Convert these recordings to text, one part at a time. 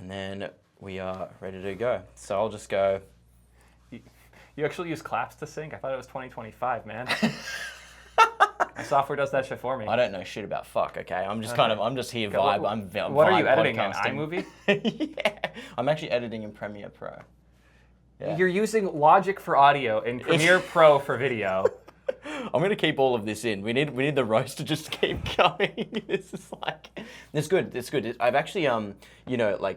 And then we are ready to go. So I'll just go. You actually use claps to sync? I thought it was 2025, man. My software does that shit for me. I don't know shit about fuck, okay? I'm just I'm just here vibe. What are you editing in? podcasting. iMovie? Yeah. I'm actually editing in Premiere Pro. Yeah. You're using Logic for audio and Premiere Pro for video. I'm gonna keep all of this in. We need the roast to just keep going. This is like, it's good. It's good. I've actually you know,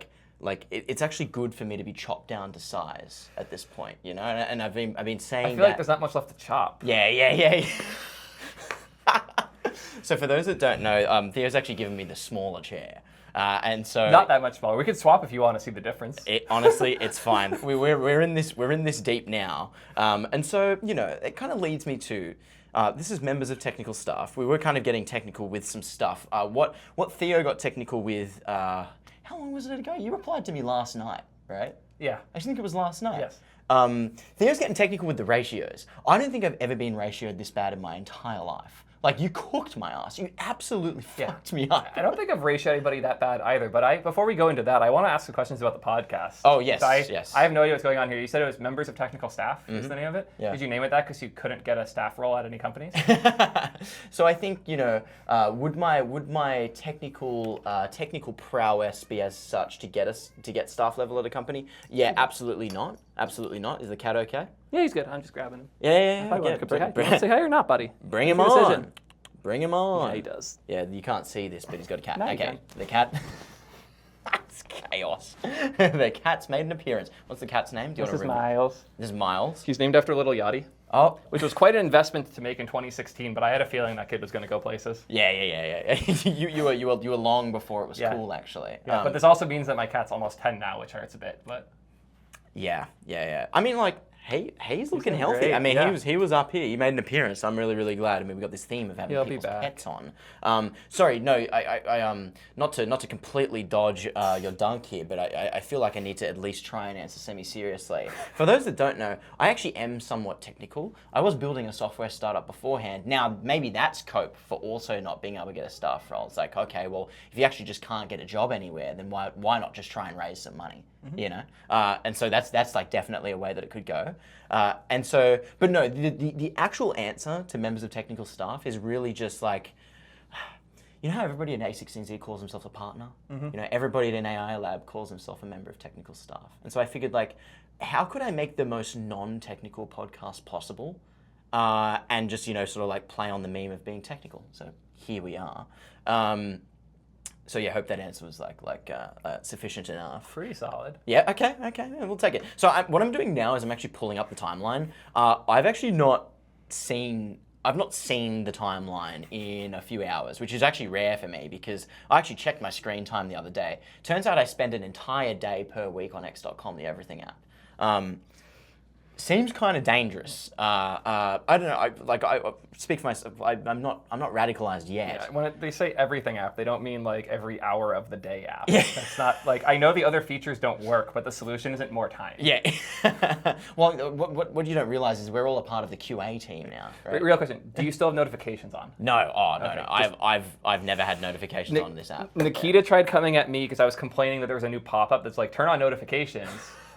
it's actually good for me to be chopped down to size at this point, you know. And I've been saying I feel like there's not much left to chop. Yeah. So for those that don't know, Theo's actually given me the smaller chair. And so not that much smaller. We could swap if you want to see the difference. Honestly, it's fine. We're in this deep now, and so you know it kind of leads me to this is members of technical staff. We were kind of getting technical with some stuff. What Theo got technical with? How long was it ago? You replied to me last night, right? Yeah. I think it was last night. Yes. Theo's getting technical with the ratios. I don't think I've ever been ratioed this bad in my entire life. Like, you cooked my ass. You absolutely fucked me up. I don't think I've ratioed anybody that bad either, but before we go into that, I want to ask some questions about the podcast. Oh, yes, yes. I have no idea what's going on here. You said it was members of technical staff is the name of it? Yeah. Did you name it that because you couldn't get a staff role at any companies? So I think, you know, would my technical prowess be as such to get staff level at a company? Yeah, absolutely not. Absolutely not. Is the cat okay? Yeah, he's good. I'm just grabbing him. Yeah. You want to say hi or not, buddy? Bring him on. Bring him on. Yeah, he does. Yeah, you can't see this, but he's got a cat. No, Okay, the cat. That's chaos. The cat's made an appearance. What's the cat's name? This is Miles. This is Miles. He's named after little Yachty. Oh. Which was quite an investment to make in 2016, but I had a feeling that kid was going to go places. Yeah. you were long before it was cool, actually. Yeah, but this also means that my cat's almost 10 now, which hurts a bit. But yeah. I mean, like, he's looking healthy. Great. I mean, Yeah. he was up here. He made an appearance. I'm really glad. I mean, we got this theme of having people's pets on. Sorry, no, I not to completely dodge your dunk here, but I feel like I need to at least try and answer semi-seriously. For those that don't know, I actually am somewhat technical. I was building a software startup beforehand. Now, maybe that's cope for also not being able to get a staff role. It's like, okay, well, if you actually just can't get a job anywhere, then why not just try and raise some money? Mm-hmm. You know, and so that's like definitely a way that it could go. And so, but no, the actual answer to members of technical staff is really just like, you know how everybody in A16Z calls themselves a partner? Mm-hmm. You know, everybody at an AI lab calls himself a member of technical staff. And so I figured, like, how could I make the most non-technical podcast possible? And just, you know, sort of like play on the meme of being technical. So here we are. So yeah, I hope that answer was like sufficient enough. pretty solid. Yeah, okay, yeah, we'll take it. So what I'm doing now is I'm actually pulling up the timeline. I've not seen the timeline in a few hours, which is actually rare for me because I actually checked my screen time the other day. Turns out I spend an entire day per week on X.com, the Everything app. Seems kind of dangerous. I don't know. I speak for myself. I'm not radicalized yet. Yeah, when they say everything app, they don't mean like every hour of the day app. Yeah. That's not like, I know the other features don't work, but the solution isn't more time. Yeah. Well, what you don't realize is we're all a part of the QA team now. Right? Wait, real question: do you still have notifications on? No. Oh no. Okay, no. I've never had notifications on this app. Nikita tried coming at me because I was complaining that there was a new pop-up that's like turn on notifications.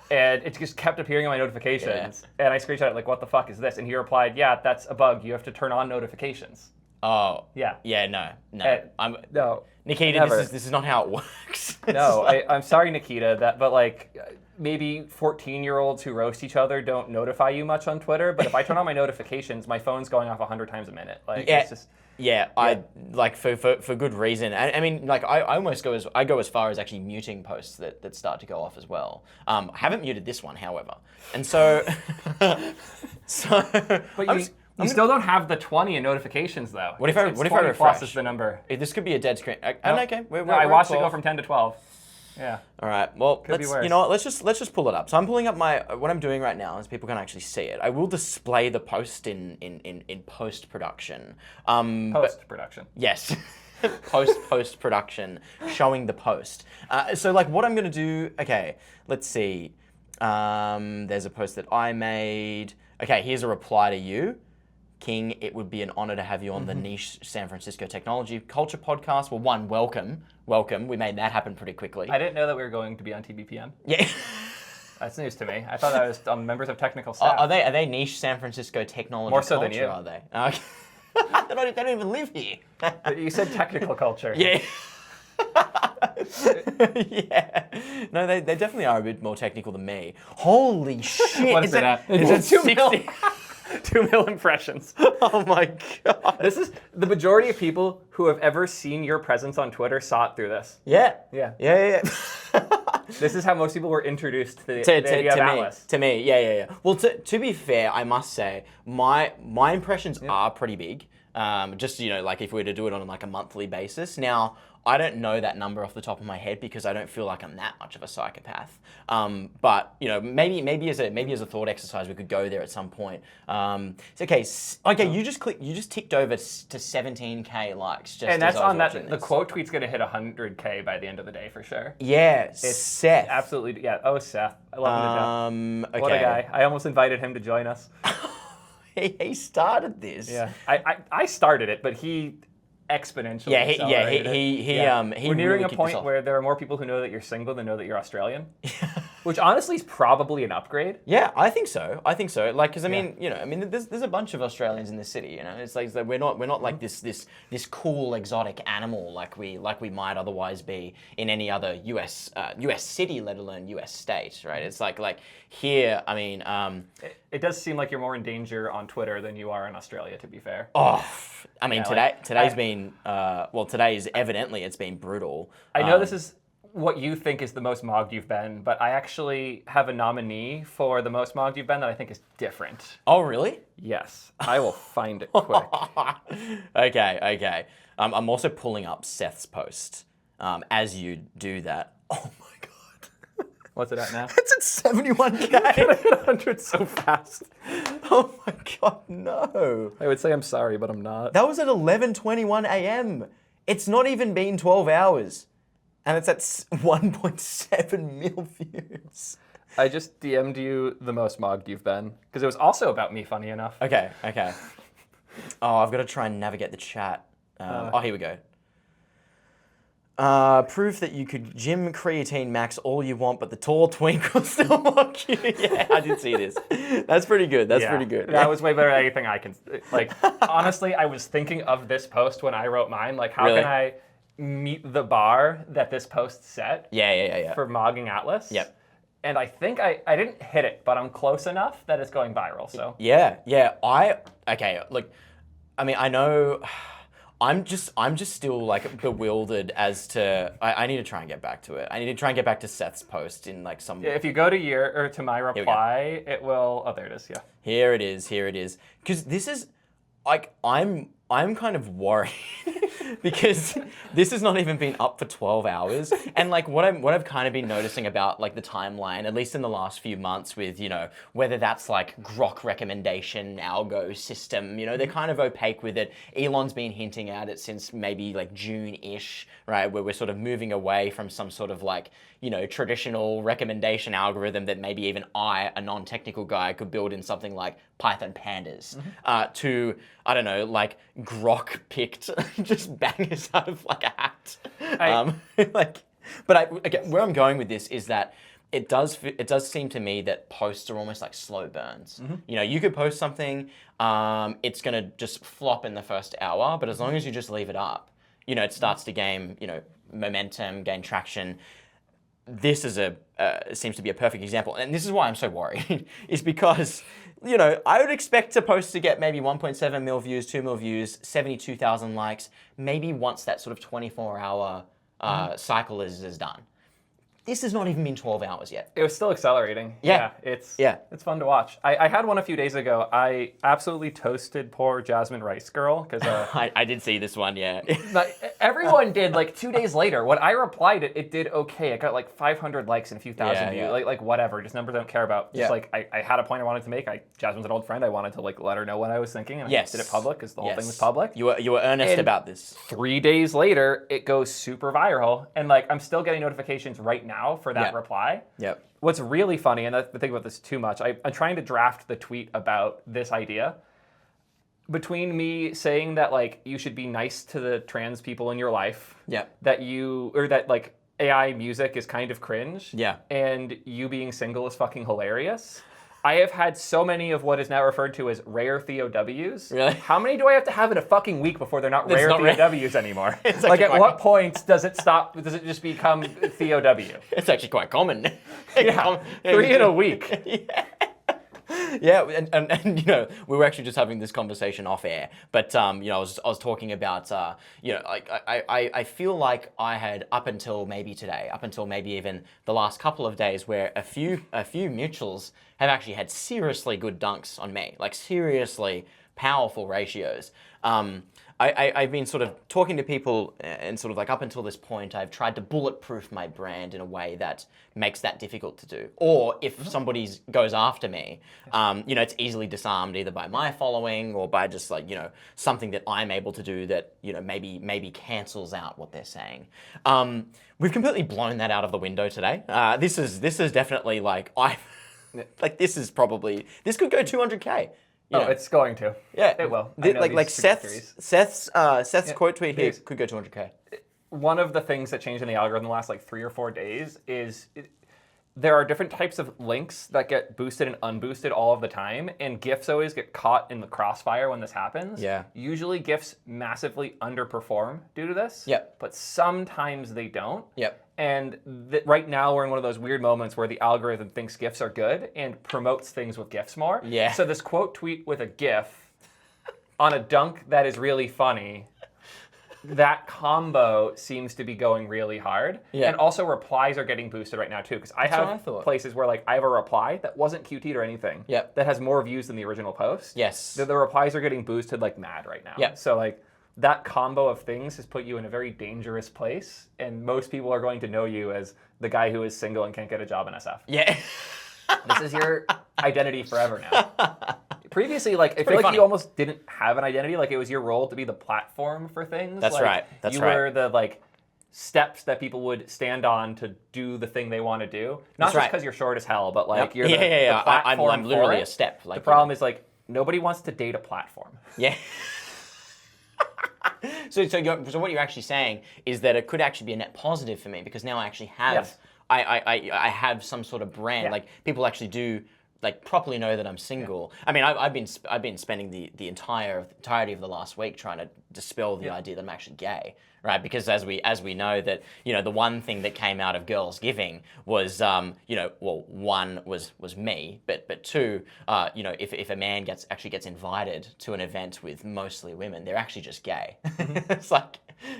And it just kept appearing on my notifications. Yeah. And I screenshot it like, what the fuck is this? And he replied, yeah, that's a bug. You have to turn on notifications. Oh. Yeah. Yeah, no. No. Nikita, this is not how it works. No, I'm sorry, Nikita, but like maybe 14-year-olds who roast each other don't notify you much on Twitter. But if I turn on my notifications, my phone's going off 100 times a minute. Like, yeah. It's just... Yeah, I like for good reason. I mean, like I almost go as far as actually muting posts that start to go off as well. I haven't muted this one, however, and so But you still don't have the 20 in notifications though. What if I refresh? Plus is the number. This could be a dead screen. Okay, I watched it go from 10 to 12. Yeah. All right. Well, Could be worse. You know what? Let's just pull it up. So I'm pulling up what I'm doing right now is people can actually see it. I will display the post in post production. Post production. Yes. post production, showing the post. So like what I'm gonna do. Okay. Let's see. There's a post that I made. Okay. Here's a reply to you. King, it would be an honor to have you on the Niche San Francisco Technology Culture Podcast. Well, one, welcome. We made that happen pretty quickly. I didn't know that we were going to be on TBPM. Yeah. That's news to me. I thought that was members of technical staff. Are they Niche San Francisco Technology More so Culture, than you. are they? Okay. They don't even live here. You said technical culture. Yeah. Yeah. No, they definitely are a bit more technical than me. Holy shit. What is it at? Is it 2 mil? 2 mil impressions. Oh my god. This is the majority of people who have ever seen your presence on Twitter saw it through this. Yeah. Yeah. This is how most people were introduced to the idea of Atlas. To me, yeah. Well, to be fair, I must say, my impressions are pretty big. Just, like if we were to do it on like a monthly basis. Now, I don't know that number off the top of my head because I don't feel like I'm that much of a psychopath. But maybe as a thought exercise, we could go there at some point. Okay, you just ticked over to 17K likes. Just and that's as I was on that. watching The this. quote tweet's gonna hit 100K by the end of the day for sure. Yeah, It's Seth. Absolutely, yeah. Oh, Seth, I love him to death. Okay. What a guy! I almost invited him to join us. He started this. Yeah, I started it, but he exponentially. He We're nearing really a kicked this point off. where there are more people who know that you're single than know that you're Australian, which honestly is probably an upgrade. Yeah, I think so. Like, because there's a bunch of Australians in this city. It's like we're not like this cool exotic animal like we might otherwise be in any other US city, let alone US state, right? It's like here. I mean, it does seem like you're more in danger on Twitter than you are in Australia. To be fair. Oh, I mean, today's been today's evidently it's been brutal. I know this is what you think is the most mogged you've been, but I actually have a nominee for the most mogged you've been that I think is different. Oh, really? Yes, I will find it quick. Okay. I'm also pulling up Seth's post as you do that. Oh my god. What's it at now? It's at 71K. I hit 100 so fast. Oh my god, no. I would say I'm sorry, but I'm not. That was at 11:21 a.m. It's not even been 12 hours. And it's at 1.7 mil views. I just DM'd you the most mogged you've been, because it was also about me, funny enough. Okay. Oh, I've got to try and navigate the chat. Here we go. Proof that you could gym creatine max all you want, but the tall twink will still mock you. Yeah, I did see this. That's pretty good. Pretty good. That was way better than anything I can. Honestly, I was thinking of this post when I wrote mine. How Really? can I meet the bar that this post set Yeah. for mogging Atlas? Yep. And I think I didn't hit it, but I'm close enough that it's going viral. So Yeah. Okay. Look, I mean, I know. I'm just still bewildered as to. I need to try and get back to it. I need to try and get back to Seth's post in some. if you go to my reply, it will. Oh, there it is. Yeah. Here it is. Because this is, I'm kind of worried because this has not even been up for 12 hours. And what I've kind of been noticing about the timeline, at least in the last few months with, whether that's Grok recommendation algo system, they're kind of opaque with it. Elon's been hinting at it since maybe June-ish, right? Where we're sort of moving away from some sort of traditional recommendation algorithm that maybe even I, a non-technical guy, could build in something like Python pandas to, I don't know, Grok picked just bangers out of a hat. Where I'm going with this is that it does seem to me that posts are almost like slow burns. You could post something, it's gonna just flop in the first hour, but as long as you just leave it up, it starts to gain, momentum, gain traction. This is seems to be a perfect example, and this is why I'm so worried, is because, I would expect a post to get maybe 1.7 mil views, 2 mil views, 72,000 likes, maybe once that sort of 24-hour cycle is done. This has not even been 12 hours yet. It was still accelerating. It's fun to watch. I had one a few days ago. I absolutely toasted poor Jasmine Rice Girl because I did see this one. Yeah. Everyone did 2 days later. When I replied, it did okay. I got 500 likes and a few thousand views. Whatever. Just numbers I don't care about. Just I had a point I wanted to make. Jasmine's an old friend. I wanted to let her know what I was thinking. And I did it public because the whole thing was public. You were earnest about this. 3 days later, it goes super viral, and I'm still getting notifications right now for that reply. Yep. What's really funny, and I think about this too much, I'm trying to draft the tweet about this idea, between me saying that like you should be nice to the trans people in your life, Yeah. that like AI music is kind of cringe, Yeah. and you being single is fucking hilarious. I have had so many of what is now referred to as rare Theo W's. Really? How many do I have to have in a fucking week before they're not rare Theo W's anymore? It's like, at quite what point does it stop? Does it just become Theo W? It's actually quite common. Yeah, 3 in a week. Yeah. Yeah, and you know, we were actually just having this conversation off air, but you know, I was talking about you know, I feel like I had up until maybe today, up until maybe even the last couple of days, where a few mutuals have actually had seriously good dunks on me, like seriously powerful ratios. I've been sort of talking to people, and sort of like up until this point, I've tried to bulletproof my brand in a way that makes that difficult to do. Or if somebody goes after me, you know, it's easily disarmed either by my following or by just like, you know, something that I'm able to do that, you know, maybe cancels out what they're saying. We've completely blown that out of the window today. This is definitely like this could go 200K. You know. It's going to. Yeah, it will. Like Seth's quote tweet here could go 200K. One of the things that changed in the algorithm the last like 3 or 4 days is there are different types of links that get boosted and unboosted all of the time, and GIFs always get caught in the crossfire when this happens. Yeah. Usually GIFs massively underperform due to this. Yep. But sometimes they don't. Yep. And right now we're in one of those weird moments where the algorithm thinks GIFs are good and promotes things with GIFs more. Yeah. So this quote tweet with a GIF on a dunk that is really funny, that combo seems to be going really hard. Yeah. And also replies are getting boosted right now too, because I have places where like I have a reply that wasn't QT'd or anything. Yep. That has more views than the original post. Yes. The replies are getting boosted like mad right now. Yep. So like that combo of things has put you in a very dangerous place, and most people are going to know you as the guy who is single and can't get a job in SF. Yeah. This is your identity forever now. Previously, like, I feel like funny. you almost didn't have an identity. Like, it was your role to be the platform for things. That's like, right. That's you right. were the, like, steps that people would stand on to do the thing they want to do. Not That's just because you're short as hell, but, like, you're the platform I'm literally for a step. Like, the problem is, like, nobody wants to date a platform. Yeah. So what you're actually saying is that it could actually be a net positive for me, because now I actually have... Yes. I have some sort of brand. Yeah. Like, people actually do like properly know that I'm single. Yeah. I mean, I've been spending the entirety of the last week trying to dispel the idea that I'm actually gay, right? Because as we know that, you know, the one thing that came out of Girls Giving was you know, well, one was me, but two, you know, if a man actually gets invited to an event with mostly women, they're actually just gay.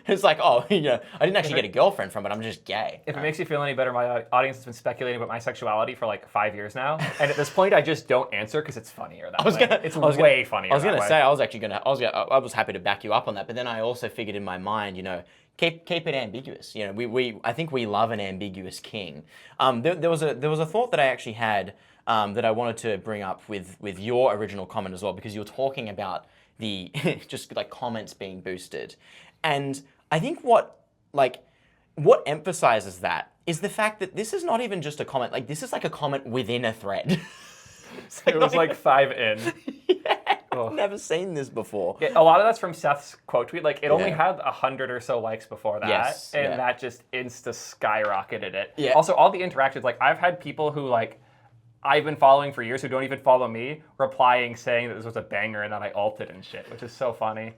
It's like, oh, you know, I didn't actually get a girlfriend from it, I'm just gay. If it makes you feel any better, my audience has been speculating about my sexuality for like 5 years now, and at this point, I just don't answer because it's funnier that way. It's way funnier. I was gonna say, I was happy to back you up on that, but then I also figured in my mind, you know, keep it ambiguous. You know, I think we love an ambiguous king. There was a thought that I actually had that I wanted to bring up with your original comment as well, because you were talking about the just like comments being boosted. And I think what emphasizes that is the fact that this is not even just a comment. Like, this is like a comment within a thread. It was like 5 in. Yeah, I've never seen this before. Yeah, a lot of that's from Seth's quote tweet. Like, it only had 100 or so likes before that, and that just skyrocketed it. Yeah. Also, all the interactions. Like, I've had people who like I've been following for years who don't even follow me, replying saying that this was a banger and that I ulted and shit, which is so funny.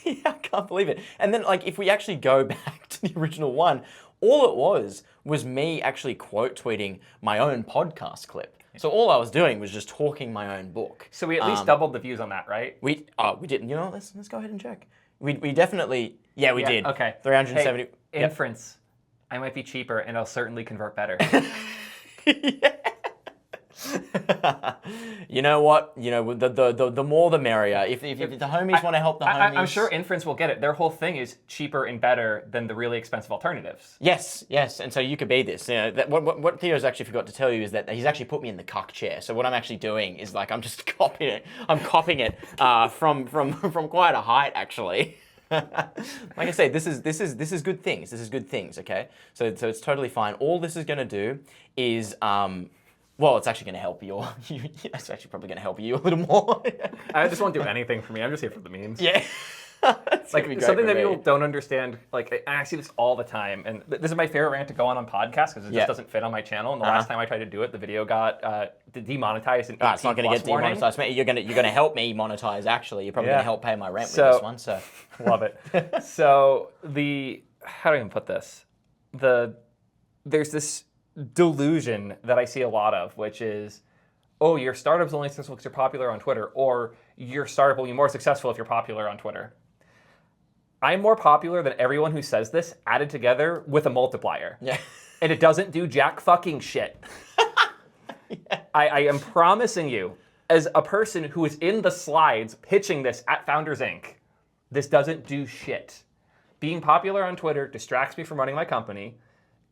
Yeah, I can't believe it. And then, like, if we actually go back to the original one, all it was me actually quote tweeting my own podcast clip. So all I was doing was just talking my own book. So we at least doubled the views on that, right? We didn't. You know, let's go ahead and check. We definitely, we did. Okay. 370. Hey, Inference. I might be cheaper and I'll certainly convert better. Yeah. You know what? You know, the more the merrier. If the homies want to help the homies, I'm sure Inference will get it. Their whole thing is cheaper and better than the really expensive alternatives. Yes. And so you could be this. You know, what Theo's actually forgot to tell you is that he's actually put me in the cuck chair. So what I'm actually doing is like I'm just copying it. I'm copying it from quite a height, actually. Like I say, this is good things. This is good things. Okay. So it's totally fine. All this is going to do is Well, it's actually going to help you. It's actually probably going to help you a little more. I just won't do anything for me. I'm just here for the memes. Yeah. Like something that people don't understand. Like I see this all the time, and this is my favorite rant to go on podcasts because it just doesn't fit on my channel. And the last time I tried to do it, the video got demonetized. It's not going to get demonetized. You're going to help me monetize. Actually, you're probably going to help pay my rent with this one. So love it. So how do I even put this? There's this delusion that I see a lot of, which is, oh, your startup's only successful because you're popular on Twitter, or your startup will be more successful if you're popular on Twitter. I'm more popular than everyone who says this added together with a multiplier. Yeah. And it doesn't do jack fucking shit. Yeah. I am promising you, as a person who is in the slides pitching this at Founders Inc., this doesn't do shit. Being popular on Twitter distracts me from running my company,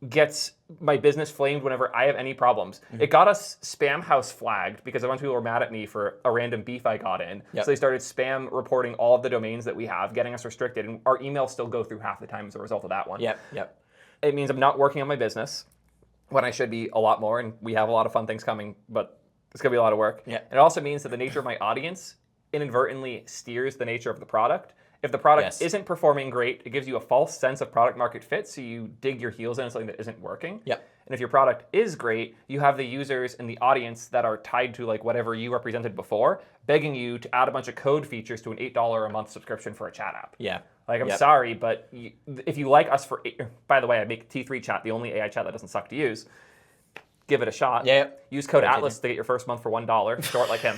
gets my business flamed whenever I have any problems. Mm-hmm. It got us Spam House flagged because a bunch of people were mad at me for a random beef I got in. Yep. So they started spam reporting all of the domains that we have, getting us restricted, and our emails still go through half the time as a result of that one. Yep. It means I'm not working on my business when I should be a lot more, and we have a lot of fun things coming, but it's going to be a lot of work. Yep. And it also means that the nature of my audience inadvertently steers the nature of the product. If the product isn't performing great, it gives you a false sense of product market fit, so you dig your heels into something that isn't working. Yep. And if your product is great, you have the users and the audience that are tied to like whatever you represented before, begging you to add a bunch of code features to an $8 a month subscription for a chat app. Yeah. Like, I'm sorry, but if you like us for, by the way, I make T3 Chat, the only AI chat that doesn't suck to use. Give it a shot. Yeah. Use code Atlas to get your first month for $1. Store it like him.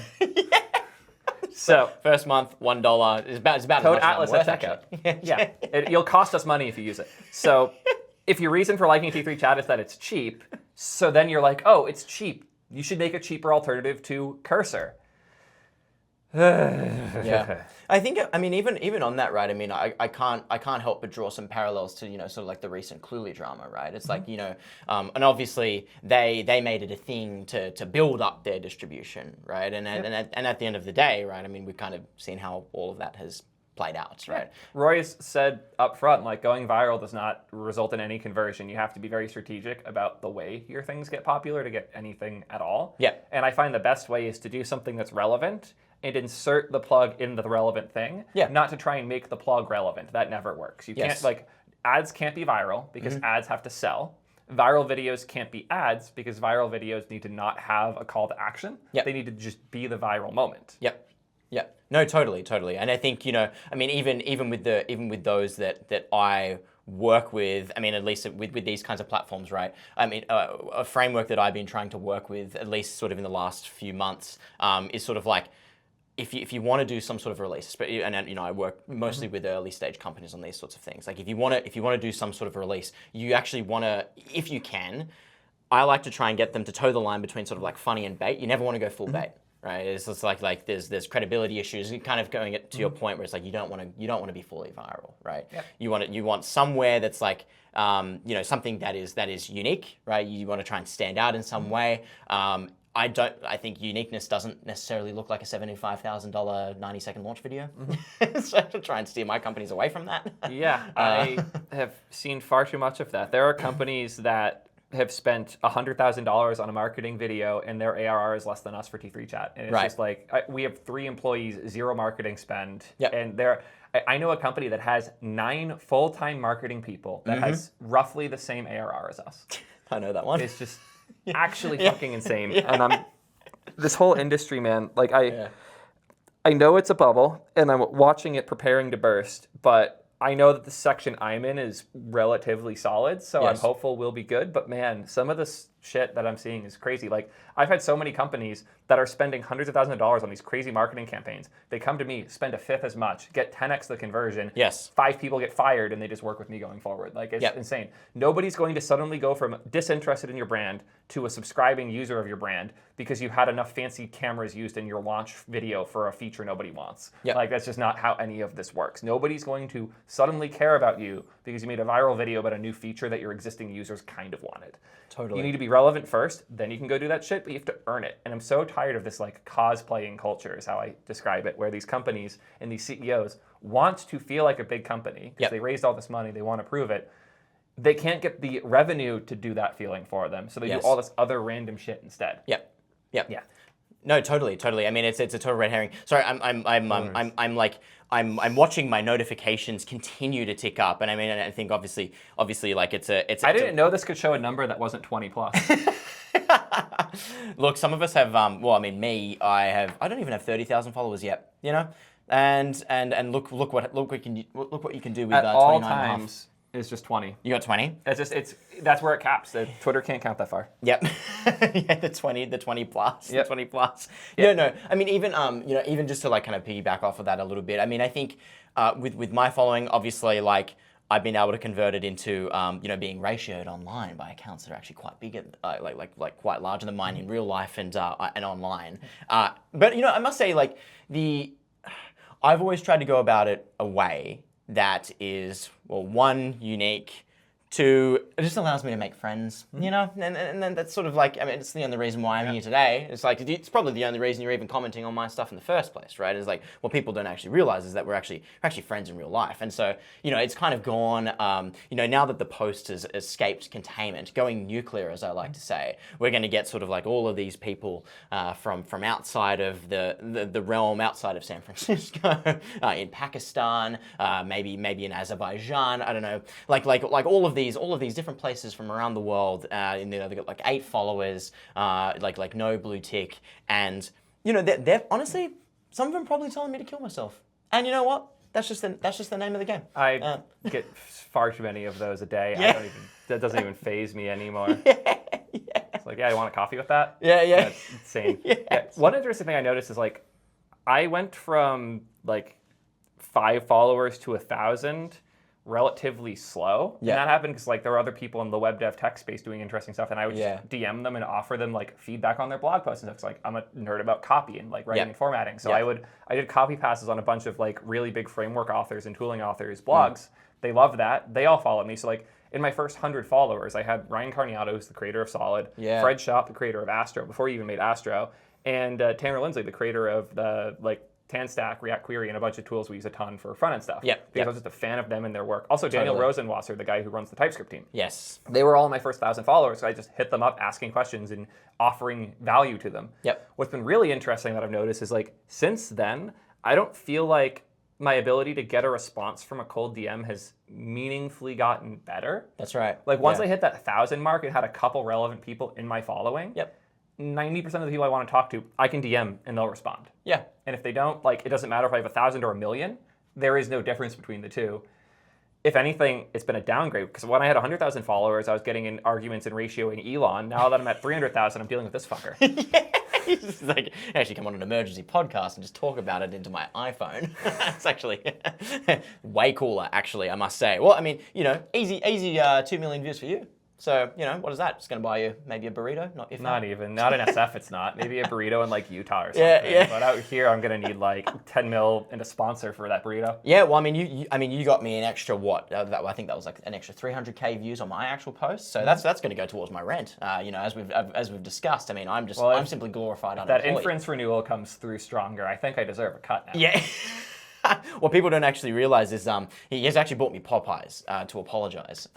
So first month, $1 is about code Atlas at checkout. You'll cost us money if you use it. So if your reason for liking T3 Chat is that it's cheap, so then you're like, oh, it's cheap. You should make a cheaper alternative to Cursor. Yeah, I think. I mean, even on that, right? I mean, I can't help but draw some parallels to sort of like the recent Cluely drama, right? It's like and obviously they made it a thing to build up their distribution, right? And at the end of the day, right? I mean, we've kind of seen how all of that has played out, right? Roy's said up front, like, going viral does not result in any conversion. You have to be very strategic about the way your things get popular to get anything at all. Yeah. And I find the best way is to do something that's relevant and insert the plug into the relevant thing, not to try and make the plug relevant. That never works. You can't, like, ads can't be viral because ads have to sell. Viral videos can't be ads because viral videos need to not have a call to action. Yep. They need to just be the viral moment. Yep. Yeah. No, totally. And I think, I mean, even with those that I work with, I mean, at least with these kinds of platforms, right? I mean, a framework that I've been trying to work with, at least sort of in the last few months, is sort of like, if you want to do some sort of release, and I work mostly with early stage companies on these sorts of things. Like if you want to do some sort of release, you actually want to, if you can, I like to try and get them to toe the line between sort of like funny and bait. You never want to go full bait. Right, it's just like there's credibility issues. You're kind of going to your point where it's like you don't want to be fully viral, right? Yep. You want somewhere that's like something that is unique, right? You want to try and stand out in some way. I think uniqueness doesn't necessarily look like a $75,000 90-second launch video. So I have to try and steer my companies away from that. Yeah, I have seen far too much of that. There are companies that have spent $100,000 on a marketing video and their ARR is less than us for T3 Chat. And it's just like, we have 3 employees, 0 marketing spend. Yep. And I know a company that has 9 full-time marketing people that has roughly the same ARR as us. I know that one. It's just actually fucking insane. Yeah. And this whole industry, man, like I know it's a bubble and I'm watching it preparing to burst, but I know that the section I'm in is relatively solid, so I'm hopeful we'll be good. But man, some of this shit that I'm seeing is crazy. Like, I've had so many companies that are spending hundreds of thousands of dollars on these crazy marketing campaigns. They come to me, spend a fifth as much, get 10x the conversion. Yes. 5 people get fired, and they just work with me going forward. Like, it's insane. Nobody's going to suddenly go from disinterested in your brand to a subscribing user of your brand because you had enough fancy cameras used in your launch video for a feature nobody wants. Yep. Like, that's just not how any of this works. Nobody's going to suddenly care about you because you made a viral video about a new feature that your existing users kind of wanted. Totally. You need to be relevant first, then you can go do that shit, but you have to earn it. And I'm so tired of this like cosplaying culture is how I describe it, where these companies and these CEOs want to feel like a big company because they raised all this money, they want to prove it. they can't get the revenue to do that feeling for them, so they do all this other random shit instead. Yep. Yeah. No, totally. I mean, it's a total red herring. Sorry, I'm watching my notifications continue to tick up, and I mean, I think obviously, like it's. I didn't know this could show a number that wasn't 20 plus. Look, some of us have. Well, I mean, me, I don't even have 30,000 followers yet. You know, and look what you can do with at 29 all times. It's just 20. You got 20? That's where it caps. Twitter can't count that far. Yep. Yeah, the 20 plus. Yep. The 20 plus. Yep. No. I mean, even even just to like kind of piggyback off of that a little bit. I mean, I think with my following, obviously, like I've been able to convert it into being ratioed online by accounts that are actually quite big, like quite larger than mine in real life and online. But I must say, like I've always tried to go about it a way that is, well, one, unique, two, it just allows me to make friends, and then that's sort of like, I mean, it's the only reason why I'm here today. It's like, it's probably the only reason you're even commenting on my stuff in the first place, right? It's like, what people don't actually realize is that we're actually friends in real life. And so, it's kind of gone, now that the post has escaped containment, going nuclear, as I like to say, we're going to get sort of like all of these people from outside of the realm, outside of San Francisco, in Pakistan, maybe in Azerbaijan, I don't know, like all of these different places from around the world, they've got like 8 followers, like no blue tick, and they're honestly, some of them probably telling me to kill myself, and you know what? That's just the name of the game. I get far too many of those a day. Yeah. That doesn't even faze me anymore. Yeah. It's like, you want a coffee with that? Yeah. That's insane. Yeah. One interesting thing I noticed is like, I went from like 5 followers to 1,000. Relatively slow. Yeah. And that happened because like there were other people in the web dev tech space doing interesting stuff, and I would just DM them and offer them like feedback on their blog posts and stuff. It's like, I'm a nerd about copy and like writing and formatting. So I did copy passes on a bunch of like really big framework authors and tooling authors blogs. They loved that. They all followed me. So like in my first 100 followers, I had Ryan Carniato, who's the creator of Solid, Fred Schott, the creator of Astro, before he even made Astro, and Tanner Lindsley, the creator of the like TanStack, React Query, and a bunch of tools we use a ton for front-end stuff. Because I was just a fan of them and their work. Also, Daniel Rosenwasser, the guy who runs the TypeScript team. Yes. They were all my first 1,000 followers, so I just hit them up asking questions and offering value to them. What's been really interesting that I've noticed is like, since then, I don't feel like my ability to get a response from a cold DM has meaningfully gotten better. That's right. Like once I hit that 1,000 mark, it had a couple relevant people in my following. 90% of the people I want to talk to, I can DM and they'll respond. And if they don't, like, it doesn't matter if I have 1,000 or 1,000,000. There is no difference between the two. If anything, it's been a downgrade because when I had 100,000 followers, I was getting in arguments and ratioing Elon. Now that I'm at 300,000, I'm dealing with this fucker. He's just like, actually come on an emergency podcast and just talk about it into my iPhone. It's actually way cooler, actually, I must say. Well, I mean, easy 2 million views for you. So, what is that? It's going to buy you maybe a burrito? Not even. Not in SF, it's not. Maybe a burrito in, like, Utah or something. But out here, I'm going to need, like, 10 mil and a sponsor for that burrito. Yeah, well, I mean, you got me an extra, what? I think that was, like, an extra 300K views on my actual post. So that's going to go towards my rent. As we've discussed. I mean, I'm simply glorified unemployed. That Inference renewal comes through stronger. I think I deserve a cut now. Yeah. What people don't actually realize is he has actually bought me Popeyes to apologize.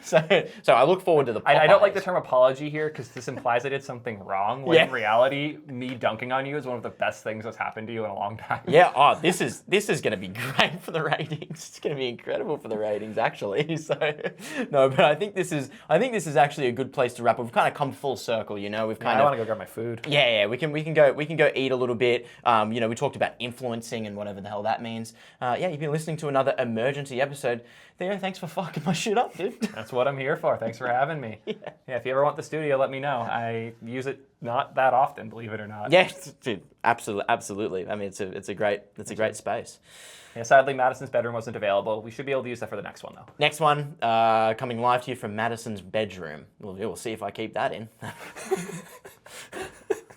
So I look forward to the Popeyes. I don't like the term apology here because this implies I did something wrong. When in reality, me dunking on you is one of the best things that's happened to you in a long time. Yeah. This is going to be great for the ratings. It's going to be incredible for the ratings, actually. So no, but I think this is actually a good place to wrap up. We've kind of come full circle. I want to go grab my food. Yeah. We can go eat a little bit. We talked about influencing and whatever the hell that means. You've been listening to another emergency episode. Theo, thanks for fucking my shit up, dude. That's what I'm here for. Thanks for having me. Yeah, if you ever want the studio, let me know. I use it not that often, believe it or not. Yes, dude, absolutely. I mean, it's a great space. Yeah, sadly, Madison's bedroom wasn't available. We should be able to use that for the next one, though. Next one, coming live to you from Madison's bedroom. We'll see if I keep that in.